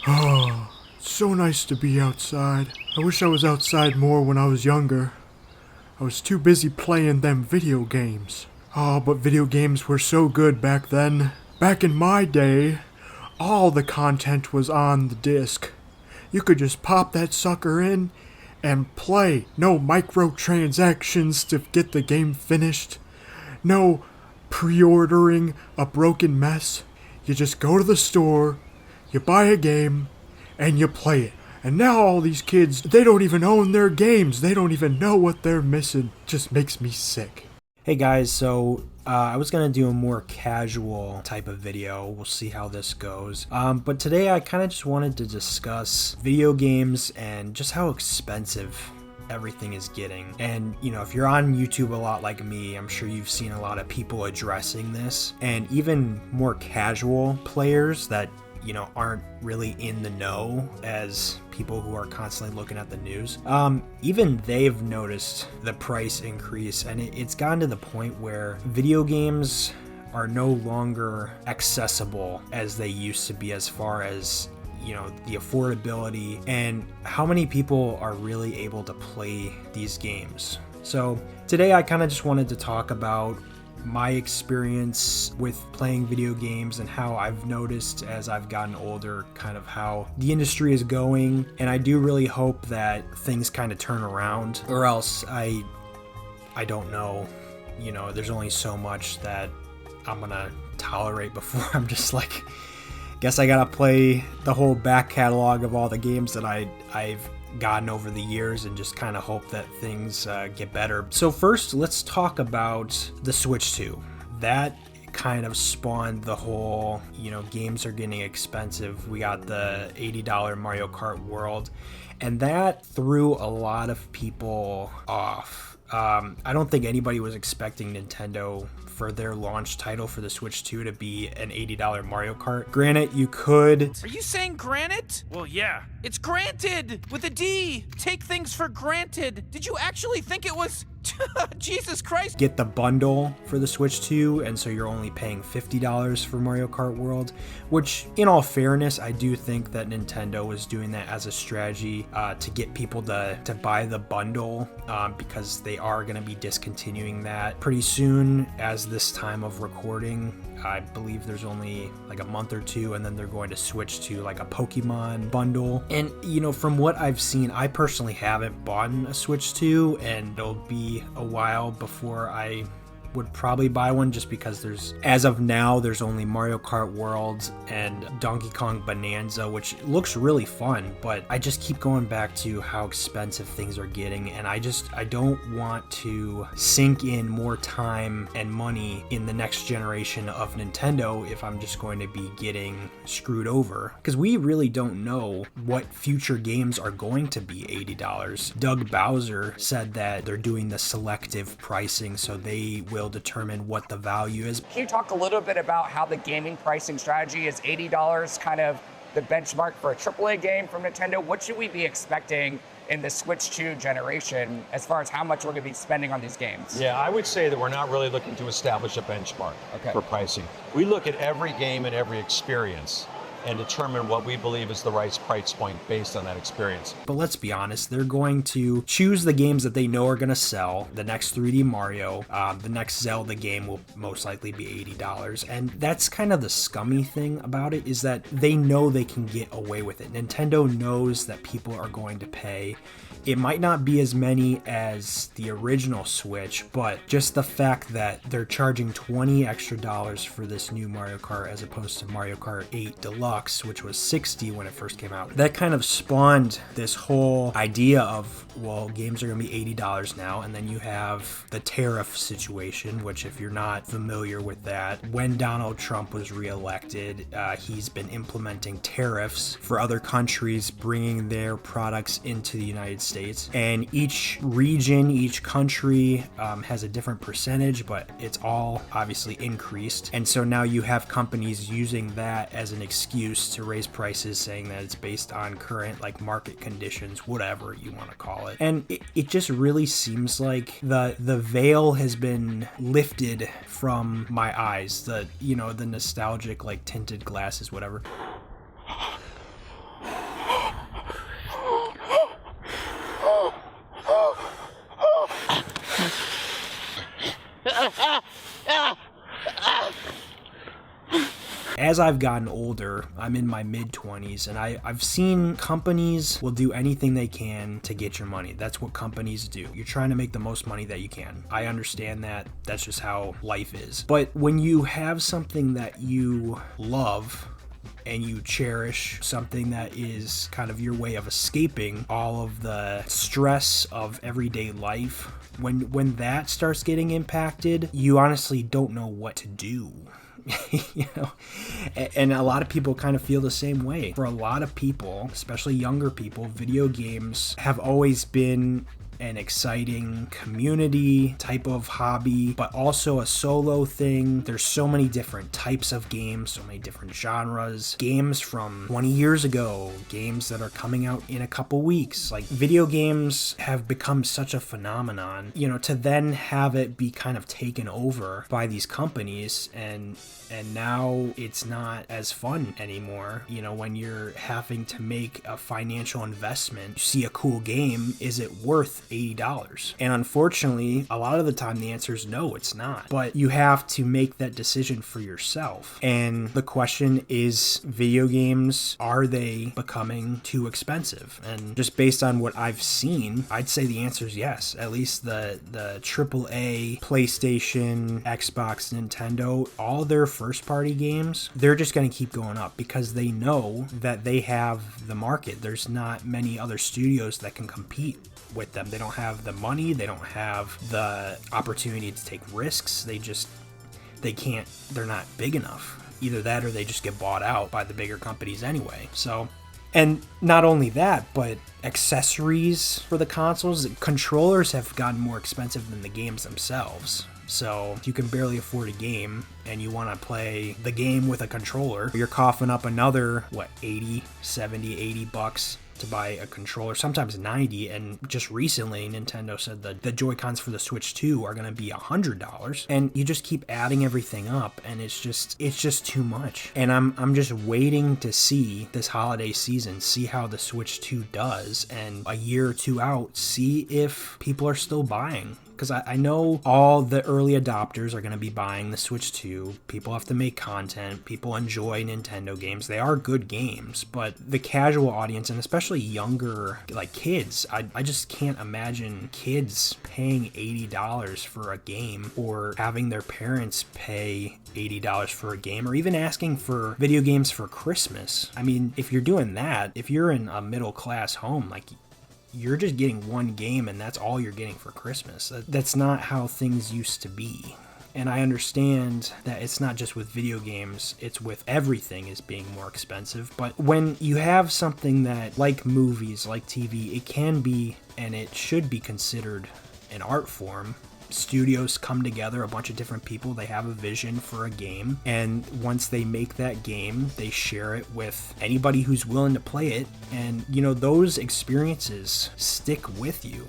Oh, it's so nice to be outside. I wish I was outside more when I was younger. I was too busy playing them video games. Oh, but video games were so good back then. Back in my day, all the content was on the disc. You could just pop that sucker in and play. No microtransactions to get the game finished. No pre-ordering a broken mess. You just go to the store, you buy a game, and you play it. And now all these kids, they don't even own their games. They don't even know what they're missing. Just makes me sick. Hey guys, so I was going to do a more casual type of video. We'll see how this goes. But today I kind of just wanted to discuss video games and just how expensive everything is getting. And you know, if you're on YouTube a lot like me, I'm sure you've seen a lot of people addressing this, and even more casual players that aren't really in the know as people who are constantly looking at the news. Even they've noticed the price increase, and it's gotten to the point where video games are no longer accessible as they used to be, as far as the affordability and how many people are really able to play these games. So today I kind of just wanted to talk about my experience with playing video games and how I've noticed as I've gotten older kind of how the industry is going, and I do really hope that things kind of turn around, or else I don't know, there's only so much that I'm gonna tolerate before I'm just like, guess I gotta play the whole back catalog of all the games that I've gotten over the years and just kind of hope that things get better. So first, let's talk about the Switch 2. That kind of spawned the whole, games are getting expensive. We got the $80 Mario Kart World, and that threw a lot of people off. I don't think anybody was expecting Nintendo for their launch title for the Switch 2 to be an $80 Mario Kart. Granted, you could... Are you saying granite? Well, yeah. It's granted with a D. Take things for granted. Did you actually think it was... Jesus Christ. Get the bundle for the Switch 2, and so you're only paying $50 for Mario Kart World, which, in all fairness, I do think that Nintendo was doing that as a strategy to get people to buy the bundle, because they are going to be discontinuing that pretty soon. As this time of recording, I believe there's only like a month or two, and then they're going to switch to like a Pokemon bundle. And from what I've seen, I personally haven't bought a Switch 2, and it'll be a while before I would probably buy one, just because as of now, there's only Mario Kart World and Donkey Kong Bonanza, which looks really fun, but I just keep going back to how expensive things are getting, and I don't want to sink in more time and money in the next generation of Nintendo if I'm just going to be getting screwed over, because we really don't know what future games are going to be $80. Doug Bowser said that they're doing the selective pricing, so they will determine what the value is. Can you talk a little bit about how the gaming pricing strategy is $80 kind of the benchmark for a AAA game from Nintendo? What should we be expecting in the Switch 2 generation as far as how much we're going to be spending on these games? Yeah, I would say that we're not really looking to establish a benchmark for pricing. We look at every game and every experience and determine what we believe is the right price point based on that experience. But let's be honest, they're going to choose the games that they know are going to sell. The next 3D Mario, the next Zelda game will most likely be $80. And that's kind of the scummy thing about it, is that they know they can get away with it. Nintendo knows that people are going to pay. It might not be as many as the original Switch, but just the fact that they're charging $20 extra for this new Mario Kart as opposed to Mario Kart 8 Deluxe, which was $60 when it first came out, that kind of spawned this whole idea of, well, games are going to be $80 now. And then you have the tariff situation, which, if you're not familiar with that, when Donald Trump was reelected, he's been implementing tariffs for other countries bringing their products into the United States. And each region, each country has a different percentage, but it's all obviously increased. And so now you have companies using that as an excuse to raise prices, saying that it's based on current market conditions, whatever you want to call it. And it just really seems like the veil has been lifted from my eyes, the nostalgic tinted glasses, whatever. as I've gotten older, I'm in my mid-20s, and I've seen companies will do anything they can to get your money. That's what companies do. You're trying to make the most money that you can. I understand that. That's just how life is. But when you have something that you love and you cherish, something that is kind of your way of escaping all of the stress of everyday life, when that starts getting impacted, you honestly don't know what to do. You know, and a lot of people kind of feel the same way. For a lot of people, especially younger people, video games have always been an exciting community type of hobby, but also a solo thing. There's so many different types of games, so many different genres, games from 20 years ago, games that are coming out in a couple weeks. Like, video games have become such a phenomenon, you know, to then have it be kind of taken over by these companies, and now it's not as fun anymore. You know, when you're having to make a financial investment, you see a cool game, is it worth $80? And unfortunately, a lot of the time the answer is no, it's not. But you have to make that decision for yourself. And the question is, video games, are they becoming too expensive? And just based on what I've seen, I'd say the answer is yes. At least the AAA, PlayStation, Xbox, Nintendo, all their first party games, they're just going to keep going up because they know that they have the market. There's not many other studios that can compete with them. They don't have the money, they don't have the opportunity to take risks. They can't, they're not big enough. Either that or they just get bought out by the bigger companies anyway. So, and not only that, but accessories for the consoles, controllers have gotten more expensive than the games themselves. So if you can barely afford a game and you want to play the game with a controller, you're coughing up another, $80, $70, $80 to buy a controller, sometimes $90. And just recently, Nintendo said that the Joy-Cons for the Switch 2 are going to be $100. And you just keep adding everything up, and it's just too much. And I'm just waiting to see this holiday season, see how the Switch 2 does, and a year or two out, see if people are still buying. Because I know all the early adopters are going to be buying the Switch 2. People have to make content. People enjoy Nintendo games. They are good games. But the casual audience, and especially younger, like kids, I just can't imagine kids paying $80 for a game, or having their parents pay $80 for a game, or even asking for video games for Christmas. I mean, if you're doing that, if you're in a middle class home, like, you're just getting one game and that's all you're getting for Christmas. That's not how things used to be. And I understand that it's not just with video games, it's with everything is being more expensive. But when you have something that, like movies, like TV, it can be, and it should be considered an art form. Studios come together, a bunch of different people, they have a vision for a game, and once they make that game, they share it with anybody who's willing to play it, and you know, those experiences stick with you.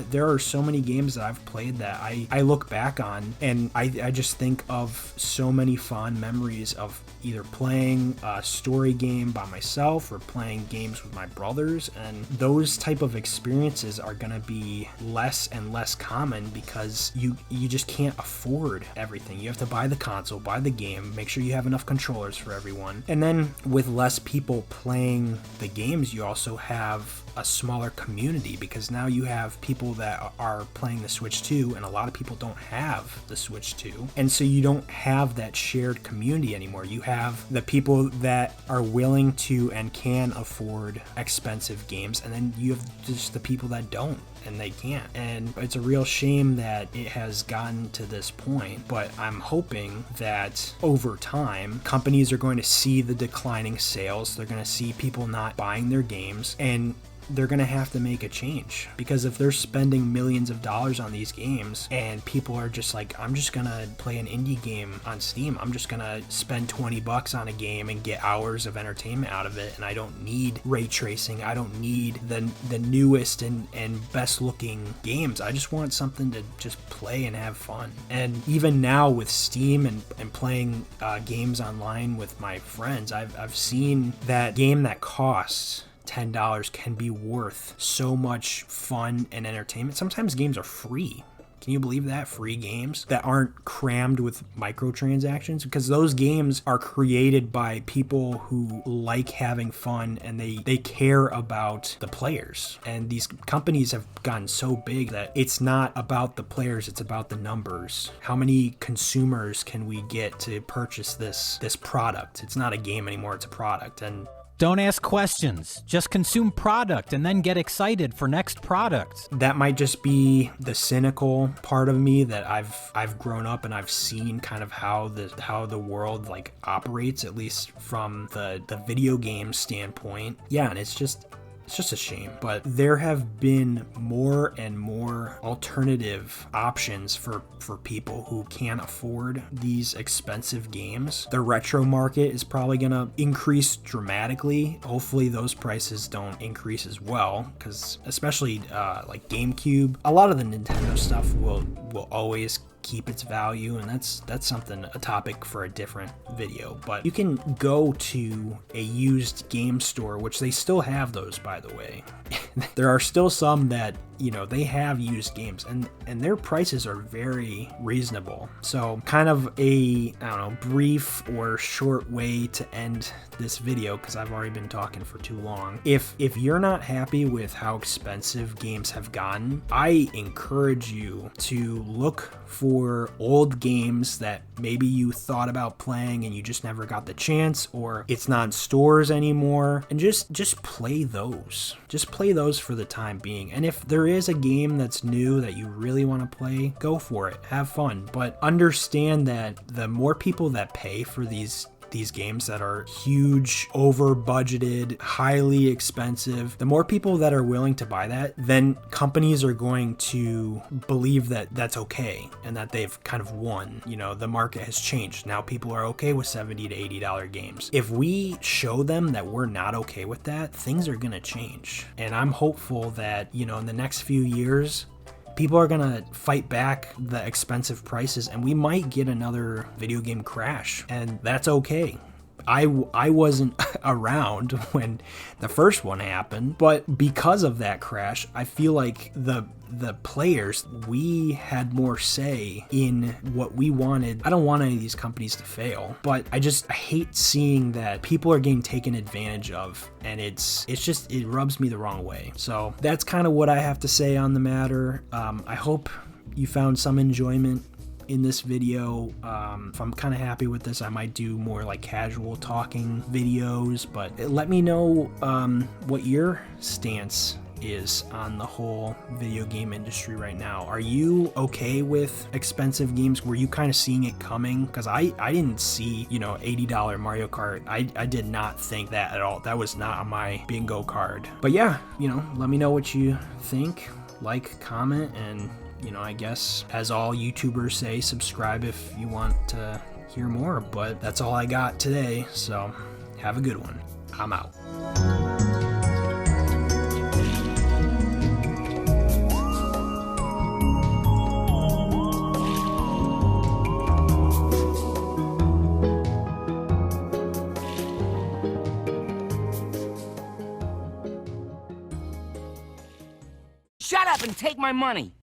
There are so many games that I've played that I look back on, and I just think of so many fond memories of either playing a story game by myself or playing games with my brothers, and those type of experiences are going to be less and less common because you just can't afford everything. You have to buy the console, buy the game, make sure you have enough controllers for everyone, and then with less people playing the games, you also have a smaller community, because now you have people that are playing the Switch 2, and a lot of people don't have the Switch 2, and so you don't have that shared community anymore. You have the people that are willing to and can afford expensive games, and then you have just the people that don't and they can't. And it's a real shame that it has gotten to this point, but I'm hoping that over time companies are going to see the declining sales, they're going to see people not buying their games, and they're going to have to make a change. Because if they're spending millions of dollars on these games and people are just like, I'm just going to play an indie game on Steam, I'm just going to spend $20 on a game and get hours of entertainment out of it, and I don't need ray tracing, I don't need the newest and best looking games, I just want something to just play and have fun. And even now with Steam and playing games online with my friends, I've seen that game that costs $10 can be worth so much fun and entertainment. Sometimes games are free. Can you believe that? Free games that aren't crammed with microtransactions, because those games are created by people who like having fun and they care about the players. And these companies have gotten so big that it's not about the players, it's about the numbers. How many consumers can we get to purchase this product? It's not a game anymore, it's a product. And don't ask questions. Just consume product and then get excited for next product. that might just be the cynical part of me, that I've grown up and I've seen kind of how the world like operates, at least from the video game standpoint. Yeah, and it's just a shame. But there have been more and more alternative options for people who can't afford these expensive games. The retro market is probably going to increase dramatically. Hopefully those prices don't increase as well, because especially like GameCube, a lot of the Nintendo stuff will always keep its value, and that's a topic for a different video. But you can go to a used game store, which they still have those, by the way. There are still some that, you know, they have used games, and their prices are very reasonable. So kind of a, I don't know, brief or short way to end this video, because I've already been talking for too long. If you're not happy with how expensive games have gotten, I encourage you to look for old games that maybe you thought about playing and you just never got the chance, or it's not in stores anymore, and just play those. Just play those for the time being. And if there is a game that's new that you really want to play, go for it. Have fun. But understand that the more people that pay for these games that are huge, over budgeted, highly expensive, the more people that are willing to buy that, then companies are going to believe that that's okay and that they've kind of won. You know, the market has changed. Now people are okay with $70 to $80 games. If we show them that we're not okay with that, things are going to change. And I'm hopeful that, you know, in the next few years, people are gonna fight back the expensive prices, and we might get another video game crash, and that's okay. I wasn't around when the first one happened, but because of that crash, I feel like the players, we had more say in what we wanted. I don't want any of these companies to fail, but I hate seeing that people are getting taken advantage of, and it rubs me the wrong way. So that's kind of what I have to say on the matter. I hope you found some enjoyment in this video. If I'm kind of happy with this, I might do more like casual talking videos, but let me know what your stance is on the whole video game industry right now. Are you okay with expensive games? Were you kind of seeing it coming? Because I didn't see, you know, $80 Mario Kart. I did not think that at all. That was not on my bingo card. But yeah, you know, let me know what you think. Like, comment, and you know, I guess, as all YouTubers say, subscribe if you want to hear more. But that's all I got today, so have a good one. I'm out. Shut up and take my money!